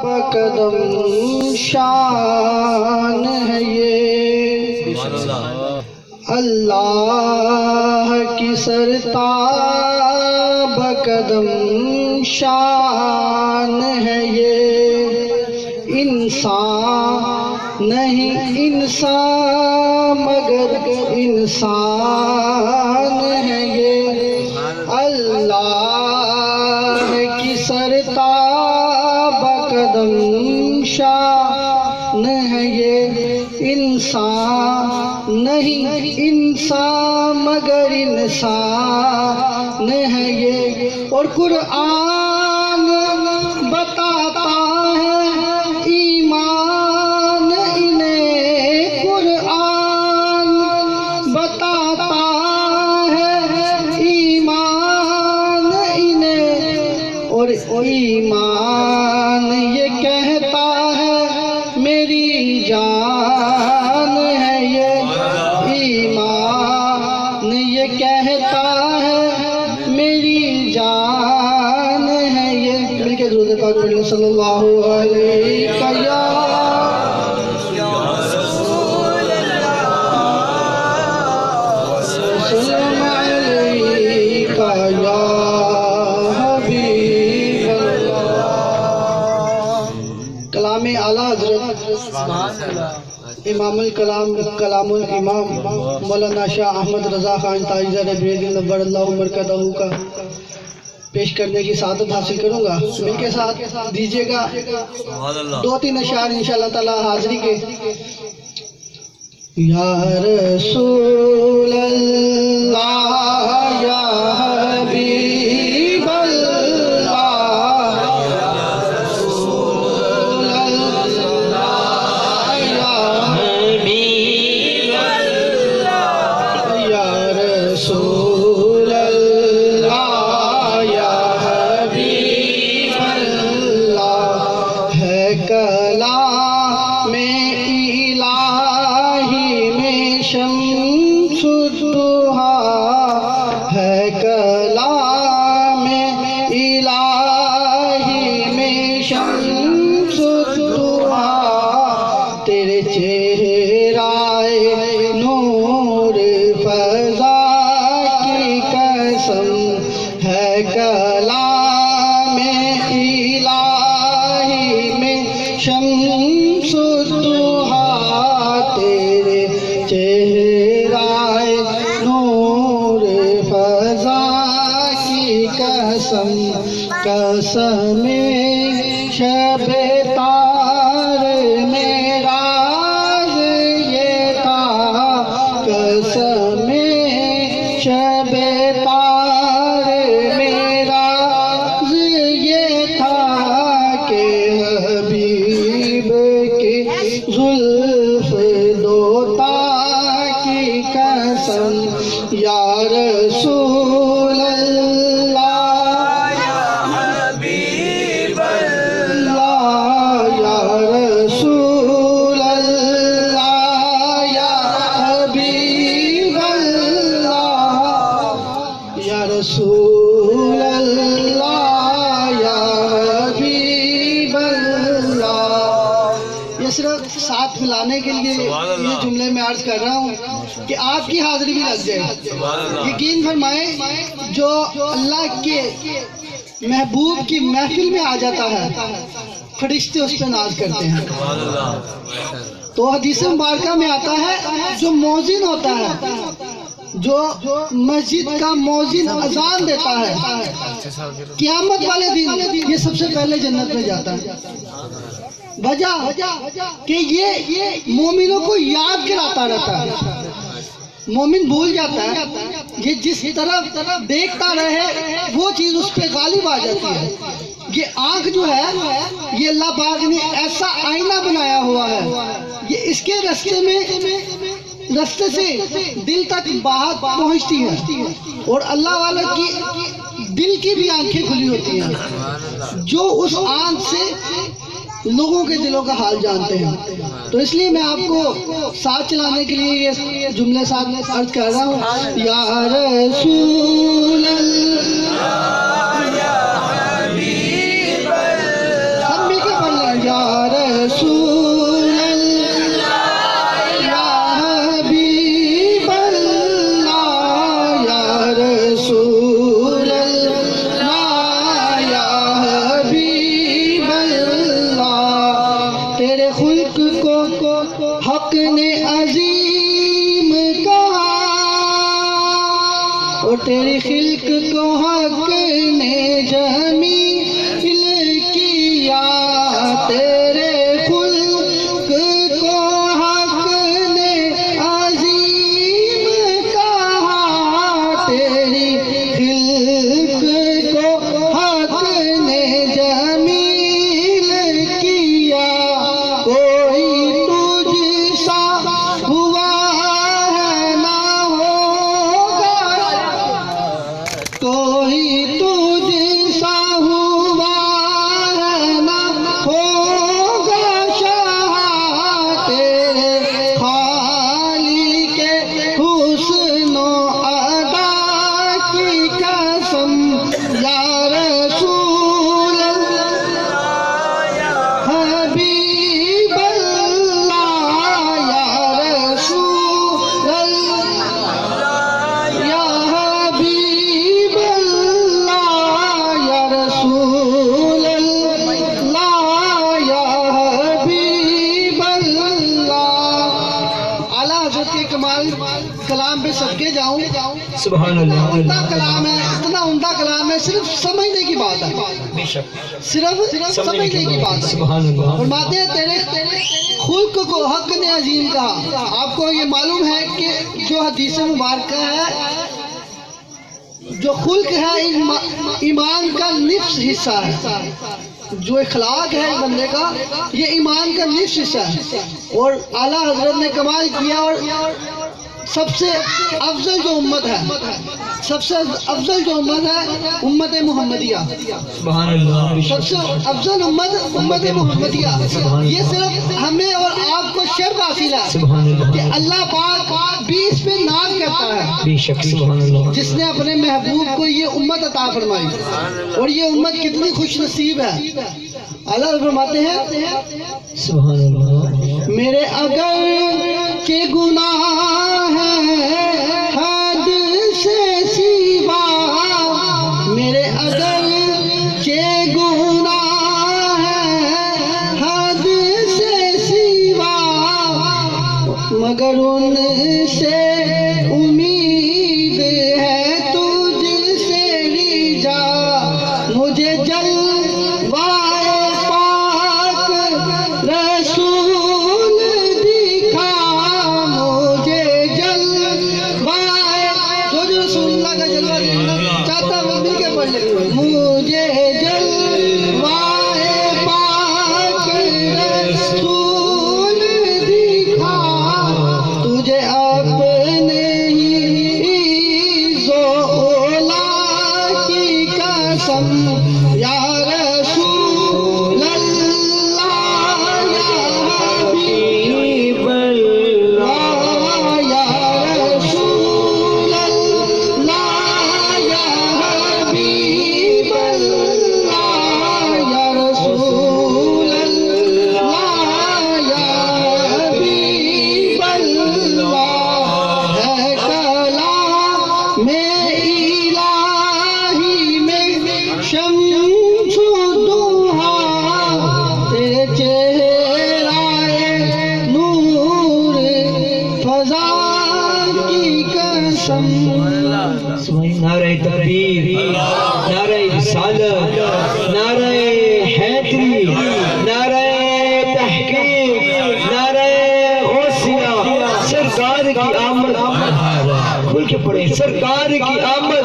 بقدم شان ہے یہ، اللہ کی سرتاب قدم شان ہے یہ، انسان نہیں انسان مگر انسان ہے یہ، اللہ کی سرتاب قدم شان ہے یہ، انسان نہیں انسان مگر انسان ہے یہ، اور قرآن بتاتا ہے ایمان انہیں، قرآن بتاتا ہے ایمان انہیں، اور ایمان یہ کہتا ہے میری جان ہے یہ، ایمان یہ کہتا ہے میری جان ہے یہ۔ مل کے درود پاک پڑھ لیں صلی اللہ علیہ وسلم علیکہ یا حبیب اللہ۔ کلام اعلیٰ حضرت امام الکلام کلام الامام مولانا شاہ احمد رضا خان تاجدار بریلوی نور اللہ مرکزہ کا پیش کرنے کی سعادت حاصل کروں گا۔ مل کے ساتھ دیجئے گا 2-3 اشعار انشاءاللہ تعالی حاضری کے۔ یا رسول اللہ یا حبیب اللہ، یا رسول اللہ یا حبیب اللہ، یا رسول اللہ یا حبیب اللہ، ہے کلام الہی میں شمس الضحیٰ، ہے کلام الہی میں شمس الضحیٰ، تیرے چہرہ نور فضا کی قسم، ہے کلام الہی میں شمس الضحیٰ، تیرے چہرہ نور فضا کی قسم، قسم شب تار معراج یہ تھا، قسم شب تار معراج یہ تھا کہ حبیب کی زلف دوتا کی قسم، یا رسول اللہ یا حبیب اللہ، یا رسول اللہ یا حبیب اللہ، یا رسول اللہ یا حبیب اللہ۔ یہ صرف ساتھ ملانے کے لیے یہ جملے میں عرض کر رہا ہوں کہ آپ کی حاضری بھی لگ جائے۔ یقین فرمائیں جو اللہ کے محبوب کی محفل میں آ جاتا ہے فرشتے اس پہ ناز کرتے ہیں۔ تو حدیث مبارکہ میں آتا ہے جو مؤذن ہوتا ہے، جو مسجد کا مؤذن اذان دیتا ہے، قیامت والے دن یہ سب سے پہلے جنت میں جاتا ہے۔ وجہ کہ یہ مومنوں کو یاد کراتا رہتا ہے۔ مومن بھول جاتا ہے، یہ جس طرف دیکھتا رہے وہ چیز اس پہ غالب آ جاتی ہے۔ یہ آنکھ جو ہے یہ اللہ پاک نے ایسا آئینہ بنایا ہوا ہے، یہ اس کے رستے سے دل تک بات پہنچتی ہے، اور اللہ والا کی دل کی بھی آنکھیں کھلی ہوتی ہیں جو اس آنکھ سے لوگوں کے دلوں کا حال جانتے ہیں۔ تو اس لیے میں آپ کو ساتھ چلانے کے لیے یہ جملے ساتھ عرض کر رہا ہوں۔ یا رسول اللہ یا حبیب اللہ، سب مل کے پڑھ لیں تیری خلق کو حق نے جمیل کیا تیرے خلق کو حق نے عظیم کہا تیری خلق کو حق نے جمیل کیا کوئی تجھ سا ہوا ہے نہ ہوگا کوئی تجھ سا ہوا ہے نہ ہوگا شاہ تیرے خالق کے حسن و ادا کی قسم یا رسول حبیب اللہ یا رسول اللہ یا حبیب اللہ یا رسول اللہ یا حبیب اللہ اعلیٰ حضرت کے کمال کلام پہ صدقے جاؤں سبحان اللہ عمدہ کلام ہے اتنا عمدہ کلام ہے صرف سمجھنے کی بات ہے بے شک صرف سمجھنے کی بات ہے سبحان اللہ فرماتے ہیں تیرے خلق کو حق نے عظیم کہا آپ کو یہ معلوم ہے کہ جو حدیث مبارکہ ہے جو خلق ہے ایمان کا نصف حصہ ہے جو اخلاق ہے بندے کا یہ ایمان کا نصف حصہ ہے اور اعلیٰ حضرت نے کمال کیا اور سب سے افضل جو امت ہے سب سے افضل جو امت ہے امت محمدیہ سبحان اللہ سب سے افضل امت محمدیہ یہ صرف ہمیں اور آپ کو شرف حاصل ہے سبحان اللہ کہ اللہ پاک بھی اس پہ ناز کرتا ہے بے شک سبحان اللہ جس نے اپنے محبوب کو یہ امت عطا فرمائی اور یہ امت کتنی خوش نصیب ہے اللہ فرماتے ہیں سبحان اللہ میرے اگر کے گناہ ہیں حد سے سوا میرے اگر کے گناہ ہیں حد سے سوا مگر ان سے امید ہے تجھ سے رجا مجھے جلوائے پاک رسول دکھا مجھے جلوائے جو رسول اللہ کا جلوہ دیکھنا چاہتا وہ مل کے پڑھ لے مجھے جلوائے پاک رسول دکھا تجھے اپنے ہی عز و اولا کی قسم یا رسول اللہ یا حبیب اللہ یا رسول اللہ یا حبیب اللہ یا رسول اللہ یا حبیب اللہ ہے کلام الہی میں شمس دوہا تیرے چہرائے نور فضا کی قسم نعرہ تکبیر نعرہ رسالت نعرہ حیدری نعرہ تحقیق نعرہ غوثیہ سرکار کی آمد کھل کے پڑھیں سرکار کی آمد